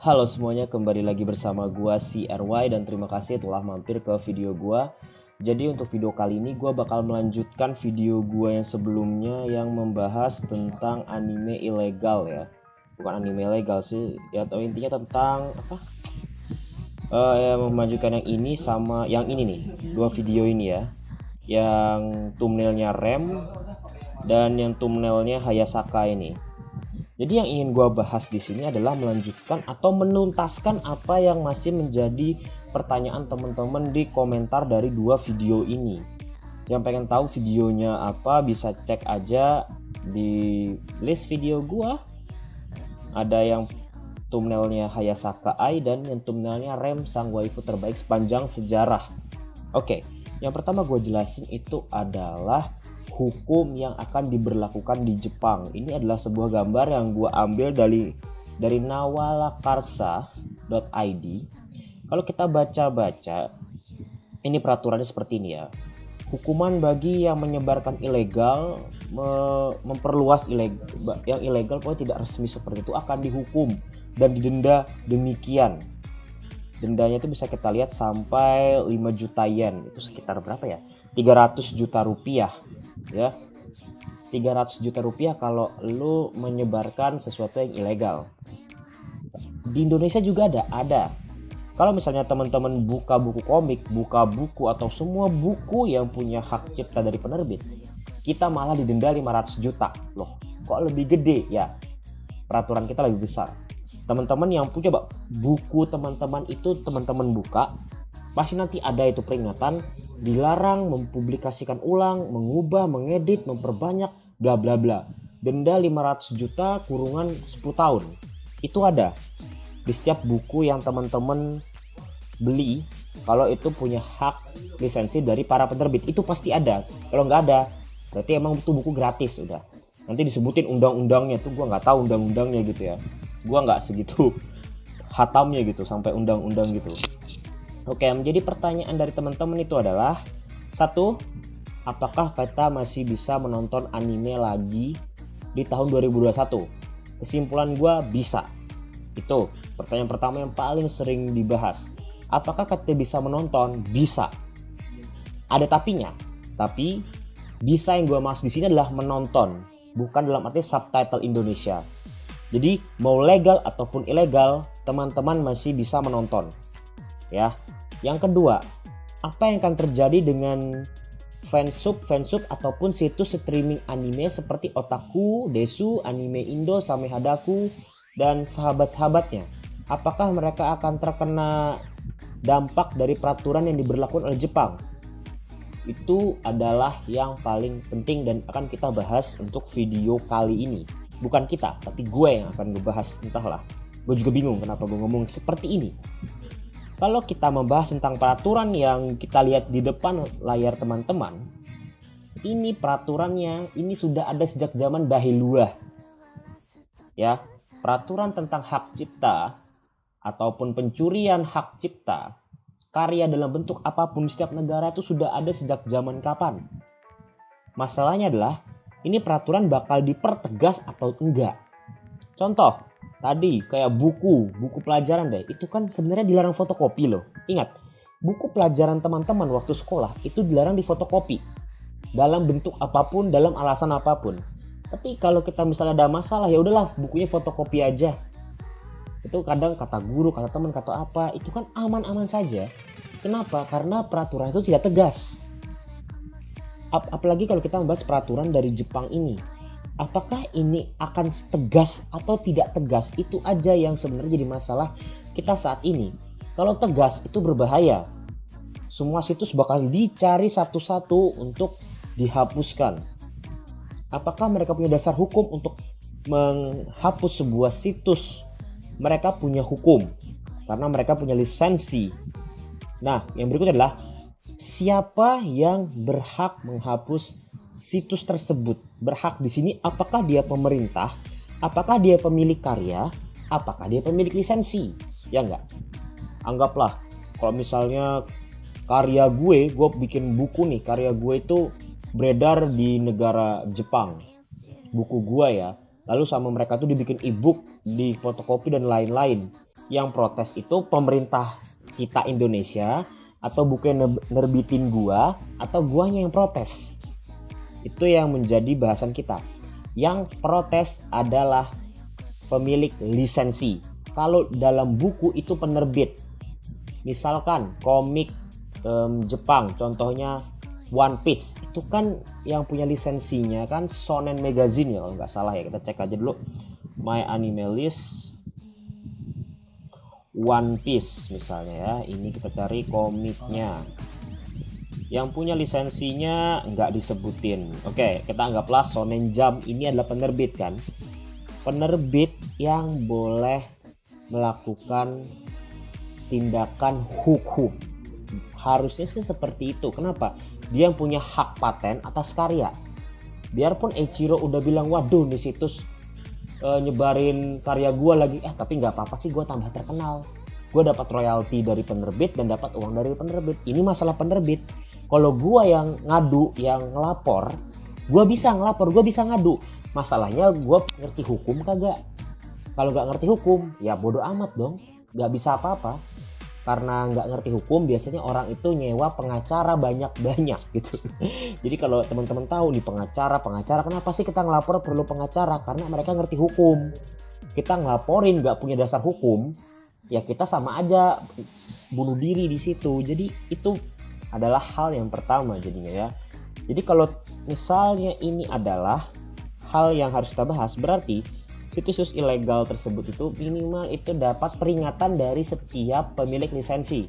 Halo semuanya, kembali lagi bersama gua CRY dan terima kasih telah mampir ke video gua. Jadi untuk video kali ini gua bakal melanjutkan video gua yang sebelumnya yang membahas tentang anime ilegal ya. Bukan anime ilegal sih, ya atau intinya tentang apa? Ya, memajukan yang ini sama yang ini nih, dua video ini ya. Yang thumbnailnya Rem dan yang thumbnailnya Hayasaka ini. Jadi yang ingin gue bahas di sini adalah melanjutkan atau menuntaskan apa yang masih menjadi pertanyaan teman-teman di komentar dari dua video ini. Yang pengen tahu videonya apa bisa cek aja di list video gue. Ada yang thumbnailnya Hayasaka Ai dan yang thumbnailnya Rem sang waifu terbaik sepanjang sejarah. Oke, yang pertama gue jelasin itu adalah hukum yang akan diberlakukan di Jepang. Ini adalah sebuah gambar yang gue ambil dari nawalakarsa.id. Kalau kita baca-baca, ini peraturannya seperti ini ya. Hukuman bagi yang menyebarkan ilegal, memperluas yang ilegal pokoknya tidak resmi seperti itu akan dihukum dan didenda demikian. Dendanya itu bisa kita lihat sampai 5 juta yen. Itu sekitar berapa ya? 300 juta rupiah ya. 300 juta rupiah kalau lu menyebarkan sesuatu yang ilegal. Di Indonesia juga ada. Kalau misalnya teman-teman buka buku komik, buka buku atau semua buku yang punya hak cipta dari penerbit, kita malah didenda 500 juta. Loh, kok lebih gede ya? Peraturan kita lebih besar. Teman-teman yang punya buku teman-teman itu teman-teman buka, pasti nanti ada itu peringatan dilarang mempublikasikan ulang, mengubah, mengedit, memperbanyak, bla bla bla. Denda 500 juta, kurungan 10 tahun. Itu ada di setiap buku yang teman-teman beli. Kalau itu punya hak lisensi dari para penerbit, itu pasti ada. Kalau nggak ada, berarti emang itu buku gratis udah. Nanti disebutin undang-undangnya tuh, gua nggak tahu undang-undangnya gitu ya. Gua nggak segitu hatamnya gitu sampai undang-undang gitu. Oke, menjadi pertanyaan dari teman-teman itu adalah satu, apakah kita masih bisa menonton anime lagi di tahun 2021? Kesimpulan gue bisa. Itu pertanyaan pertama yang paling sering dibahas. Apakah kita bisa menonton? Bisa. Ada tapinya. Tapi bisa yang gue maksud di sini adalah menonton, bukan dalam arti subtitle Indonesia. Jadi mau legal ataupun ilegal, teman-teman masih bisa menonton. Ya. Yang kedua, apa yang akan terjadi dengan fansub ataupun situs streaming anime seperti Otaku, Desu, Anime Indo, Samehadaku, dan sahabat-sahabatnya? Apakah mereka akan terkena dampak dari peraturan yang diberlakukan oleh Jepang? Itu adalah yang paling penting dan akan kita bahas untuk video kali ini. Bukan kita, tapi gue yang akan ngebahas, entahlah. Gue juga bingung kenapa gue ngomong seperti ini. Kalau kita membahas tentang peraturan yang kita lihat di depan layar teman-teman, ini peraturannya ini sudah ada sejak zaman Dahilua. Ya, peraturan tentang hak cipta ataupun pencurian hak cipta karya dalam bentuk apapun di setiap negara itu sudah ada sejak zaman kapan. Masalahnya adalah ini peraturan bakal dipertegas atau enggak. Contoh, tadi kayak buku pelajaran deh, itu kan sebenarnya dilarang fotokopi loh. Ingat, buku pelajaran teman-teman waktu sekolah itu dilarang difotokopi dalam bentuk apapun, dalam alasan apapun. Tapi kalau kita misalnya ada masalah, ya udahlah bukunya fotokopi aja. Itu kadang kata guru, kata teman, kata apa, itu kan aman-aman saja. Kenapa? Karena peraturan itu tidak tegas. Apalagi kalau kita membahas peraturan dari Jepang ini. Apakah ini akan tegas atau tidak tegas? Itu aja yang sebenarnya jadi masalah kita saat ini. Kalau tegas itu berbahaya. Semua situs bakal dicari satu-satu untuk dihapuskan. Apakah mereka punya dasar hukum untuk menghapus sebuah situs? Mereka punya hukum karena mereka punya lisensi. Nah, yang berikutnya adalah siapa yang berhak menghapus situs tersebut? Berhak di sini apakah dia pemerintah, apakah dia pemilik karya, apakah dia pemilik lisensi? Ya enggak. Anggaplah kalau misalnya karya gue bikin buku nih, karya gue itu beredar di negara Jepang. Buku gue ya. Lalu sama mereka tuh dibikin e-book, di fotokopi dan lain-lain. Yang protes itu pemerintah kita Indonesia, atau buku yang nerbitin gua, atau guanya yang protes. Itu yang menjadi bahasan kita. Yang protes adalah pemilik lisensi. Kalau dalam buku itu penerbit. Misalkan komik Jepang, contohnya One Piece, itu kan yang punya lisensinya kan Shonen Magazine ya kalau nggak salah ya. Kita cek aja dulu My Anime List One Piece misalnya ya. Ini kita cari komiknya. Yang punya lisensinya nggak disebutin. Oke, kita anggaplah Shonen Jump ini adalah penerbit kan. Penerbit yang boleh melakukan tindakan hukum. Harusnya sih seperti itu. Kenapa? Dia yang punya hak paten atas karya. Biarpun Eiichiro udah bilang, waduh di situs nyebarin karya gue lagi, tapi nggak apa-apa sih, gue tambah terkenal. Gue dapat royalti dari penerbit dan dapat uang dari penerbit. Ini masalah penerbit. Kalau gue yang ngadu, yang ngelapor, gue bisa ngelapor, gue bisa ngadu. Masalahnya gue ngerti hukum kagak. Kalau nggak ngerti hukum, ya bodo amat dong. Nggak bisa apa-apa. Karena nggak ngerti hukum, biasanya orang itu nyewa pengacara banyak-banyak gitu. Jadi kalau teman-teman tahu nih pengacara, kenapa sih kita ngelapor perlu pengacara? Karena mereka ngerti hukum. Kita ngelaporin nggak punya dasar hukum, ya kita sama aja bunuh diri di situ. Jadi itu adalah hal yang pertama jadinya ya. Jadi kalau misalnya ini adalah hal yang harus kita bahas, berarti situs ilegal tersebut itu minimal itu dapat peringatan dari setiap pemilik lisensi.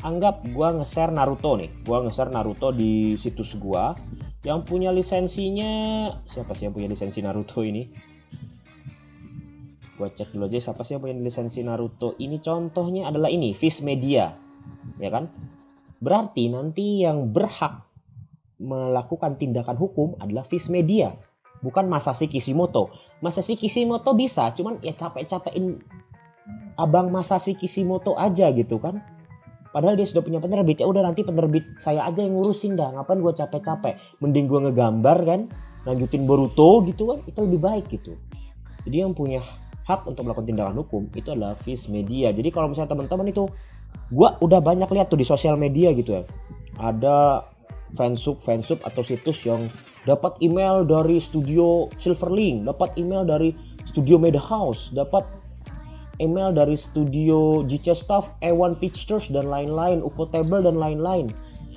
Anggap gua nge-share Naruto nih. Gua nge-share Naruto di situs gua. Yang punya lisensinya, siapa sih yang punya lisensi Naruto ini? Gua cek dulu aja siapa sih yang punya lisensi Naruto. Ini contohnya adalah ini, Viz Media. Ya kan? Berarti nanti yang berhak melakukan tindakan hukum adalah Viz Media, bukan Masashi Kishimoto. Masashi Kishimoto bisa, cuman ya capek-capekin abang Masashi Kishimoto aja gitu kan. Padahal dia sudah punya penerbit, ya udah nanti penerbit saya aja yang ngurusin dah. Ngapain gue capek-capek? Mending gue ngegambar kan, lanjutin Boruto gitu kan, itu lebih baik gitu. Jadi yang punya hak untuk melakukan tindakan hukum itu adalah Viz Media. Jadi kalau misalnya teman-teman itu, gue udah banyak lihat tuh di sosial media gitu ya. Ada fansub atau situs yang dapat email dari studio Silverlink, dapat email dari studio Madhouse, dapat email dari studio GC Staff, A1 Pictures dan lain-lain, Ufotable dan lain-lain.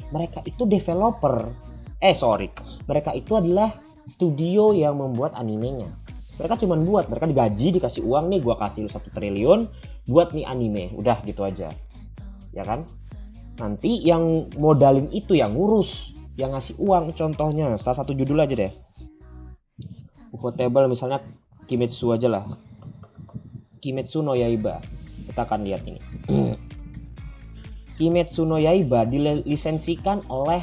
Mereka itu developer. Mereka itu adalah studio yang membuat animenya. Mereka cuma buat, mereka digaji, dikasih uang nih, gua kasih lu 1 triliun buat nih anime. Udah gitu aja. Ya kan? Nanti yang modalin itu yang ngurus, yang ngasih uang. Contohnya salah satu judul aja deh, Ufotable misalnya Kimetsu aja lah, Kimetsu no Yaiba. Kita akan lihat ini. Kimetsu no Yaiba dilisensikan oleh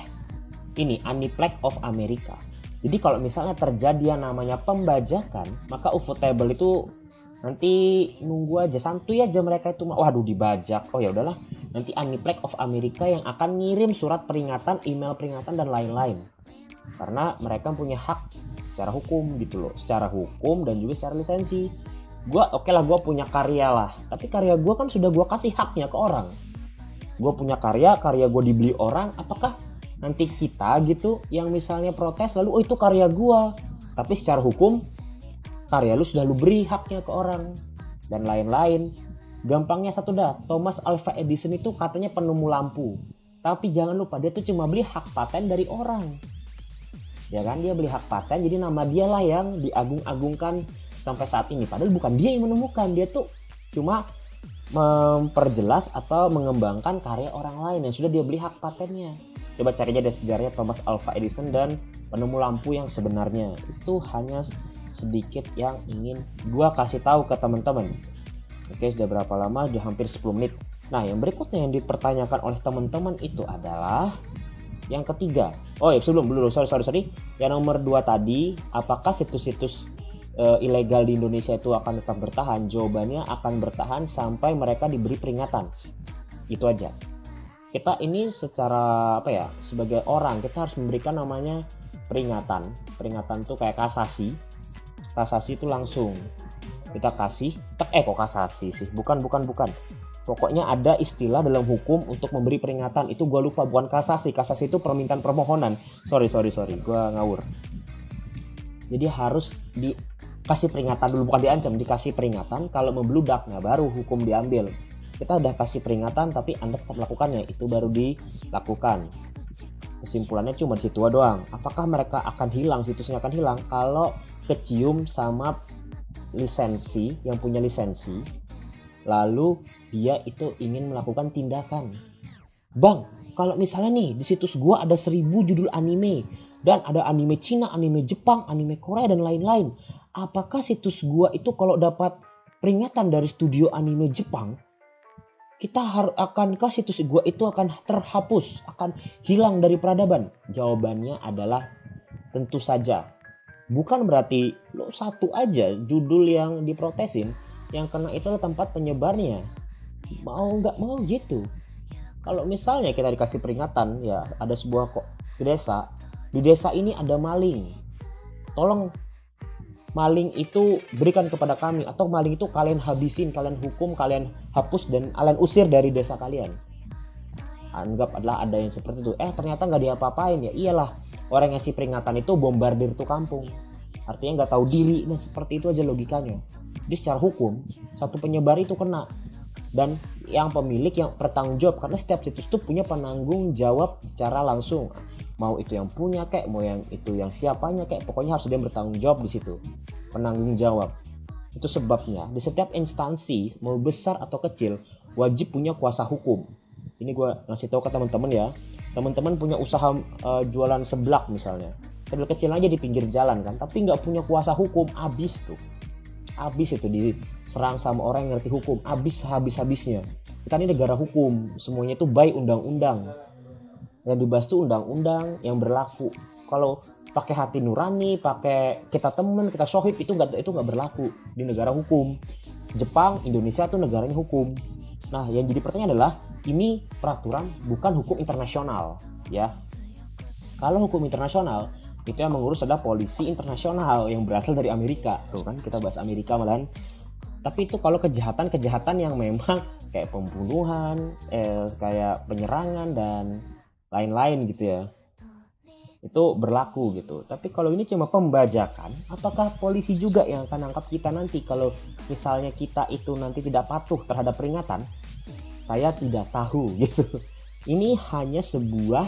ini Aniplex of America. Jadi kalau misalnya terjadi yang namanya pembajakan, maka Ufotable itu nanti nunggu aja, santuy aja mereka itu. Waduh dibajak, oh ya udahlah, nanti Aniplex of America yang akan ngirim surat peringatan, email peringatan dan lain-lain. Karena mereka punya hak secara hukum gitu loh, secara hukum dan juga secara lisensi. Gua gua punya karya lah, tapi karya gua kan sudah gua kasih haknya ke orang. Gua punya karya gua dibeli orang, apakah nanti kita gitu yang misalnya protes lalu itu karya gua, tapi secara hukum karya lu sudah lu beri haknya ke orang dan lain-lain. Gampangnya satu dah, Thomas Alva Edison itu katanya penemu lampu, tapi jangan lupa dia tuh cuma beli hak paten dari orang, ya kan? Dia beli hak paten, jadi nama dia lah yang diagung-agungkan sampai saat ini, padahal bukan dia yang menemukan. Dia tuh cuma memperjelas atau mengembangkan karya orang lain yang sudah dia beli hak patennya. Coba cari aja deh sejarahnya Thomas Alva Edison dan penemu lampu yang sebenarnya. Itu hanya sedikit yang ingin gua kasih tahu ke teman-teman. Oke, sudah berapa lama? Sudah hampir 10 menit. Nah, yang berikutnya yang dipertanyakan oleh teman-teman itu adalah yang ketiga. Oh ya, sebelum dulu, sorry. Yang nomor 2 tadi, apakah situs-situs ilegal di Indonesia itu akan tetap bertahan? Jawabannya akan bertahan sampai mereka diberi peringatan. Itu aja. Kita ini secara sebagai orang kita harus memberikan namanya peringatan. Peringatan tuh kayak kasasi. Kasasi itu langsung. kita kasih kok kasasi sih, bukan, pokoknya ada istilah dalam hukum untuk memberi peringatan, itu gue lupa, bukan kasasi itu permintaan permohonan, sorry gue ngawur. Jadi harus dikasih peringatan dulu, bukan diancam, dikasih peringatan kalau membludak, nah baru hukum diambil. Kita udah kasih peringatan tapi Anda tetap melakukannya, itu baru dilakukan. Kesimpulannya cuma di situ doang. Apakah mereka akan hilang, situsnya akan hilang kalau kecium sama lisensi, yang punya lisensi, lalu dia itu ingin melakukan tindakan. Bang, kalau misalnya nih di situs gua ada 1000 judul anime, dan ada anime Cina, anime Jepang, anime Korea, dan lain-lain. Apakah situs gua itu kalau dapat peringatan dari studio anime Jepang, akankah situs gua itu akan terhapus, akan hilang dari peradaban? Jawabannya adalah tentu saja. Bukan berarti lo satu aja judul yang diprotesin, yang kena itu adalah tempat penyebarnya. Mau nggak mau gitu. Kalau misalnya kita dikasih peringatan, ya ada sebuah desa, di desa ini ada maling, tolong maling itu berikan kepada kami, atau maling itu kalian habisin, kalian hukum, kalian hapus, dan kalian usir dari desa kalian. Anggap adalah ada yang seperti itu. Ternyata nggak diapa-apain, ya iyalah, orang yang ngasih peringatan itu bombardir tuh kampung, artinya nggak tahu diri. Nah seperti itu aja logikanya. Jadi secara hukum satu penyebar itu kena, dan yang pemilik yang bertanggung jawab, karena setiap situs itu punya penanggung jawab secara langsung. Mau itu yang punya kayak, mau yang itu yang siapanya kayak, pokoknya harus dia bertanggung jawab di situ. Penanggung jawab. Itu sebabnya di setiap instansi, mau besar atau kecil, wajib punya kuasa hukum. Ini gue ngasih tahu ke teman-teman ya. Teman-teman punya usaha jualan seblak misalnya, kecil aja di pinggir jalan kan, tapi nggak punya kuasa hukum, abis itu diserang sama orang yang ngerti hukum, habisnya. Kita ini negara hukum, semuanya itu by undang-undang. Yang dibahas tuh undang-undang yang berlaku. Kalau pakai hati nurani, pakai kita temen, kita sohib, itu nggak berlaku di negara hukum. Jepang, Indonesia tuh negaranya hukum. Nah, yang jadi pertanyaan adalah, ini peraturan bukan hukum internasional, ya. Kalau hukum internasional itu yang mengurus adalah polisi internasional yang berasal dari Amerika, tuh kan kita bahas Amerika malahan. Tapi itu kalau kejahatan yang memang kayak pembunuhan, kayak penyerangan dan lain-lain gitu ya, itu berlaku gitu. Tapi kalau ini cuma pembajakan, apakah polisi juga yang akan nangkap kita nanti kalau misalnya kita itu nanti tidak patuh terhadap peringatan? Saya tidak tahu gitu. Ini hanya sebuah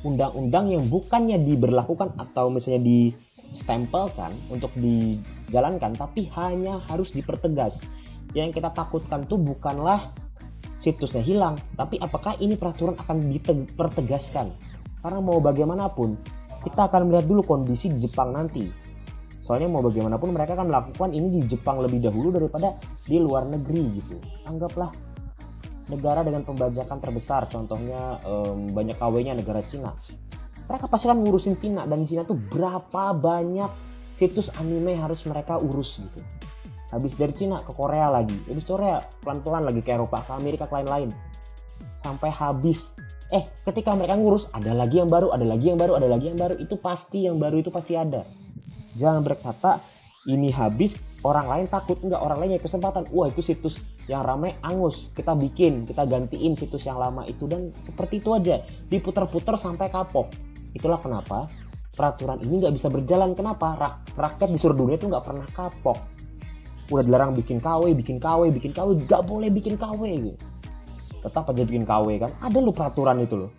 undang-undang yang bukannya diberlakukan atau misalnya distempelkan untuk dijalankan, tapi hanya harus dipertegas. Yang kita takutkan tuh bukanlah situsnya hilang, tapi apakah ini peraturan akan dipertegaskan. Karena mau bagaimanapun kita akan melihat dulu kondisi di Jepang nanti. Soalnya mau bagaimanapun mereka akan melakukan ini di Jepang lebih dahulu daripada di luar negeri gitu. Anggaplah negara dengan pembajakan terbesar, contohnya banyak KW-nya negara Cina. Mereka pasti kan ngurusin Cina, dan Cina tuh berapa banyak situs anime harus mereka urus gitu. Habis dari Cina ke Korea lagi, habis Korea pelan-pelan lagi ke Eropa, ke Amerika, ke lain-lain, sampai habis. Ketika mereka ngurus, ada lagi yang baru, itu pasti yang baru itu pasti ada. Jangan berkata ini habis, orang lain takut. Enggak, orang lain punya kesempatan. Wah, itu situs yang ramai angus, kita gantiin situs yang lama itu, dan seperti itu aja diputar-putar sampai kapok. Itulah kenapa peraturan ini nggak bisa berjalan. Kenapa? Rakyat di seluruh dunia itu nggak pernah kapok. Udah dilarang bikin KW, nggak boleh bikin KW gitu. Tetap aja bikin KW kan. Ada loh peraturan itu loh.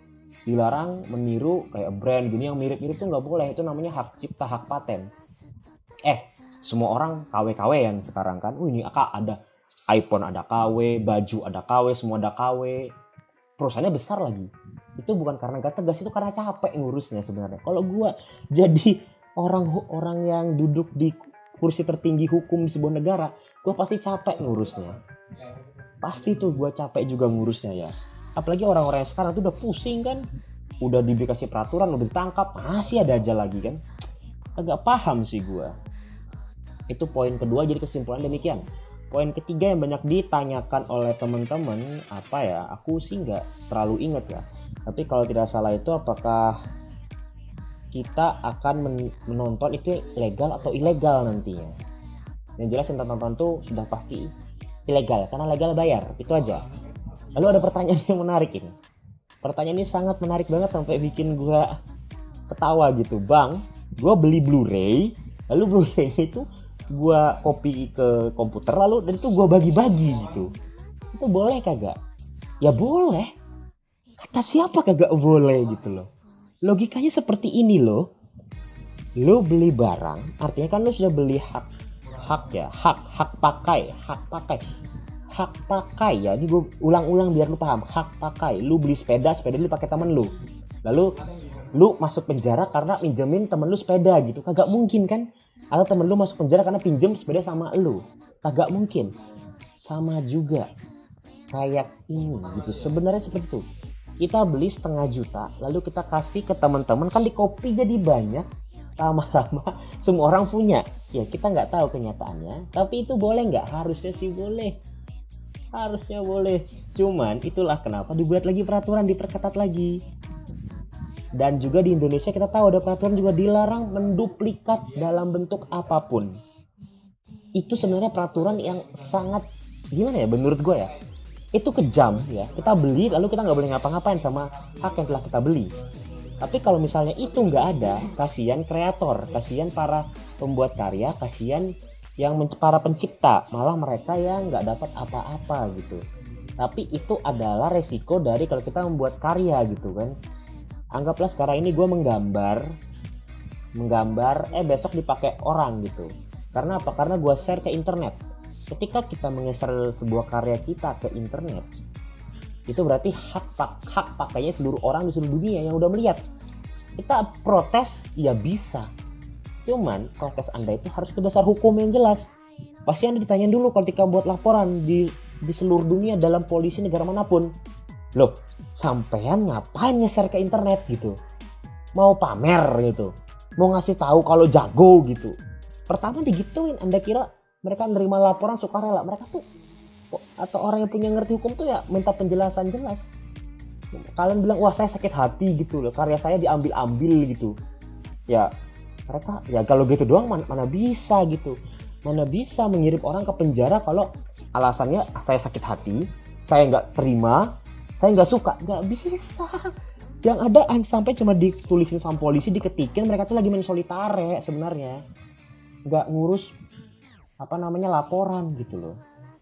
Dilarang meniru kayak brand gini yang mirip-mirip tuh nggak boleh. Itu namanya hak cipta, hak paten. Semua orang KW-KW-an sekarang kan. Ini ada iPhone, ada KW, baju ada KW, semua ada KW. Perusahaannya besar lagi. Itu bukan karena gak tegas, itu karena capek ngurusnya sebenarnya. Kalau gue jadi orang yang duduk di kursi tertinggi hukum di sebuah negara, gue pasti capek ngurusnya. Pasti tuh gue capek juga ngurusnya ya. Apalagi orang-orang yang sekarang tuh udah pusing kan. Udah dikasih peraturan, udah ditangkap, masih ada aja lagi kan. Agak paham sih gue. Itu poin kedua, jadi kesimpulan demikian. Poin ketiga yang banyak ditanyakan oleh teman-teman, aku sih nggak terlalu ingat ya. Tapi kalau tidak salah itu, apakah kita akan menonton itu legal atau ilegal nantinya. Yang jelas yang tonton tuh sudah pasti ilegal, karena legal bayar, itu aja. Lalu ada pertanyaan yang menarik ini. Pertanyaan ini sangat menarik banget sampai bikin gue ketawa gitu. Bang, gue beli Blu-ray, lalu Blu-ray itu gue copy ke komputer, lalu dan itu gue bagi-bagi gitu. Itu boleh kagak? Ya boleh. Kata siapa kagak boleh gitu loh. Logikanya seperti ini loh. Lo beli barang, artinya kan lo sudah beli hak pakai ya. Ini gue ulang-ulang biar lu paham. Hak pakai. Lu beli sepeda lu pakai temen lu. Lalu lu masuk penjara karena minjemin temen lu sepeda gitu. Kagak mungkin kan? Atau temen lu masuk penjara karena pinjem sepeda sama lu. Kagak mungkin. Sama juga kayak ini gitu. Sebenarnya seperti itu. Kita beli 500 juta, lalu kita kasih ke teman-teman, kan di copy jadi banyak. Lama-lama semua orang punya. Ya kita nggak tahu kenyataannya, tapi itu boleh nggak? Harusnya sih boleh. Harusnya boleh. Cuman itulah kenapa dibuat lagi peraturan, diperketat lagi. Dan juga di Indonesia kita tahu ada peraturan juga dilarang menduplikat dalam bentuk apapun. Itu sebenarnya peraturan yang sangat gimana ya menurut gue ya. Itu kejam ya. Kita beli lalu kita nggak boleh ngapa-ngapain sama hak yang telah kita beli. Tapi kalau misalnya itu nggak ada, kasihan kreator, kasihan para pembuat karya, kasihan yang para pencipta, malah mereka yang nggak dapat apa-apa gitu. Tapi itu adalah resiko dari kalau kita membuat karya gitu kan. Anggaplah sekarang ini gue menggambar, besok dipakai orang gitu. Karena apa? Karena gue share ke internet. Ketika kita menge-share sebuah karya kita ke internet, itu berarti hak pakainya seluruh orang di seluruh dunia yang udah melihat. Kita protes ya bisa, cuman protes Anda itu harus berdasar hukum yang jelas. Pasti Anda ditanyain dulu ketika buat laporan di seluruh dunia dalam polisi negara manapun. Loh, sampean ngapain nge-share ke internet gitu? Mau pamer gitu? Mau ngasih tahu kalau jago gitu? Pertama digituin, Anda kira mereka nerima laporan sukarela? Mereka tuh atau orang yang punya ngerti hukum tuh ya minta penjelasan jelas. Kalian bilang wah saya sakit hati gitu loh, karya saya diambil gitu. Ya mereka ya kalau gitu doang mana bisa gitu. Mana bisa mengirim orang ke penjara kalau alasannya saya sakit hati, saya nggak terima, saya nggak suka. Nggak bisa. Yang ada sampai cuma ditulisin sama polisi, diketikin, mereka tuh lagi main solitare sebenarnya. Nggak ngurus laporan gitu loh.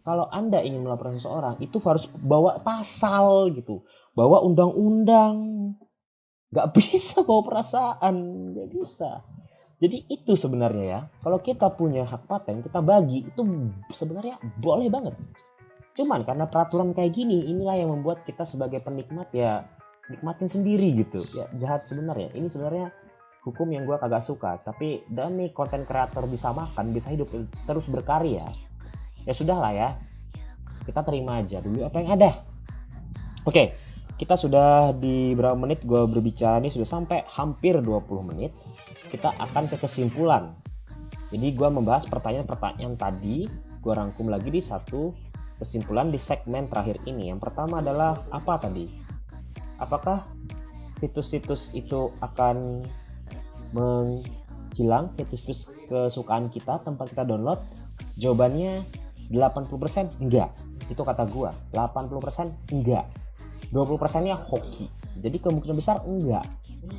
Kalau Anda ingin melaporkan seseorang, itu harus bawa pasal gitu. Bawa undang-undang. Gak bisa bawa perasaan. Gak bisa. Jadi itu sebenarnya ya. Kalau kita punya hak paten, kita bagi. Itu sebenarnya boleh banget. Cuman karena peraturan kayak gini, inilah yang membuat kita sebagai penikmat ya nikmatin sendiri gitu. Ya jahat sebenarnya. Ini sebenarnya hukum yang gue kagak suka. Tapi dan nih konten kreator bisa makan, bisa hidup, terus berkarya. Ya sudah lah ya, kita terima aja dulu apa yang ada. Oke, kita sudah di berapa menit gue berbicara nih, sudah sampai hampir 20 menit. Kita akan ke kesimpulan. Jadi gue membahas pertanyaan-pertanyaan tadi, gue rangkum lagi di satu kesimpulan di segmen terakhir ini. Yang pertama adalah apa tadi? Apakah situs-situs itu akan menghilang, situs-situs kesukaan kita tempat kita download? Jawabannya 80% enggak. Itu kata gua. 80% enggak. 20%-nya hoki. Jadi kemungkinan besar enggak.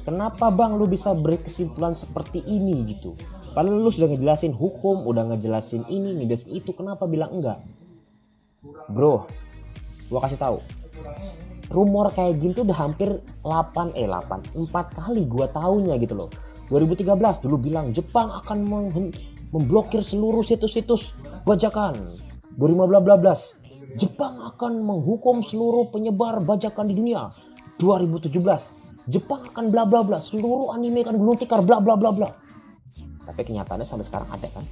Kenapa bang lu bisa beri kesimpulan seperti ini gitu? Padahal lu sudah ngejelasin hukum, udah ngejelasin ini, ngejelasin itu. Kenapa bilang enggak? Bro, gua kasih tahu. Rumor kayak gini tuh udah hampir 4 kali gua taunya gitu loh. 2013 dulu bilang Jepang akan memblokir seluruh situs-situs bajakan. 2015 Jepang akan menghukum seluruh penyebar bajakan di dunia. 2017 Jepang akan bla bla bla, seluruh anime akan gulung tikar bla bla bla bla. Tapi kenyataannya sampai sekarang ada kan.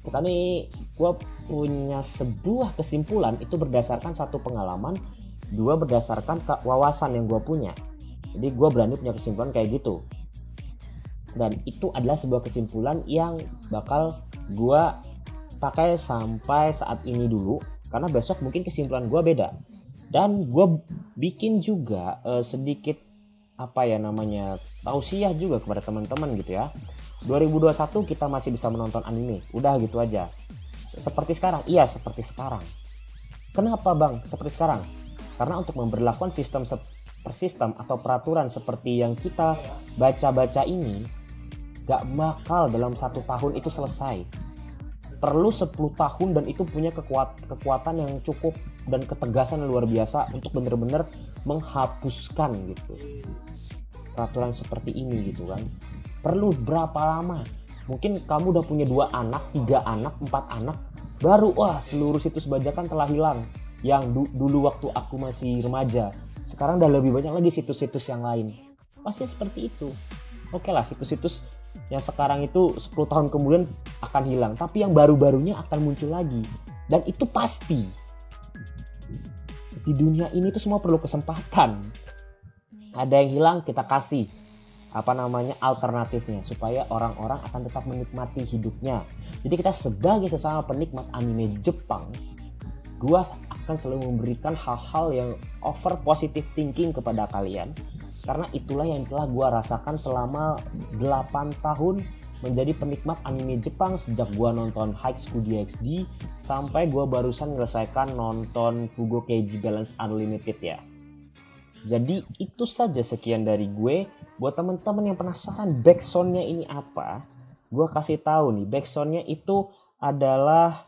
Kita nih, gue punya sebuah kesimpulan itu berdasarkan satu pengalaman, dua berdasarkan wawasan yang gue punya. Jadi gue berani punya kesimpulan kayak gitu. Dan itu adalah sebuah kesimpulan yang bakal gue pakai sampai saat ini dulu, karena besok mungkin kesimpulan gue beda. Dan gue bikin juga sedikit tausiah juga kepada teman-teman gitu ya. 2021 kita masih bisa menonton anime. Udah gitu aja. Seperti sekarang. Iya, seperti sekarang. Kenapa bang? Seperti sekarang. Karena untuk memberlakukan sistem per sistem atau peraturan seperti yang kita baca-baca ini, gak bakal dalam 1 tahun itu selesai. Perlu 10 tahun dan itu punya kekuatan yang cukup dan ketegasan yang luar biasa untuk benar-benar menghapuskan gitu peraturan seperti ini gitu kan. Perlu berapa lama? Mungkin kamu udah punya 2 anak, 3 anak, 4 anak, baru wah seluruh situs bajakan telah hilang. Yang dulu waktu aku masih remaja, sekarang udah lebih banyak lagi situs-situs yang lain. Pasti seperti itu. Oke lah, situs-situs yang sekarang itu 10 tahun kemudian akan hilang, tapi yang baru-barunya akan muncul lagi. Dan itu pasti. Di dunia ini tuh semua perlu kesempatan. Ada yang hilang, kita kasih alternatifnya supaya orang-orang akan tetap menikmati hidupnya. Jadi kita sebagai sesama penikmat anime Jepang, gua akan selalu memberikan hal-hal yang over positive thinking kepada kalian, karena itulah yang telah gua rasakan selama 8 tahun menjadi penikmat anime Jepang, sejak gua nonton High School DxD sampai gua barusan menyelesaikan nonton Fugo Keiji Balance Unlimited ya. Jadi itu saja sekian dari gue. Buat teman-teman yang penasaran backsoundnya ini apa, gue kasih tahu nih, backsoundnya itu adalah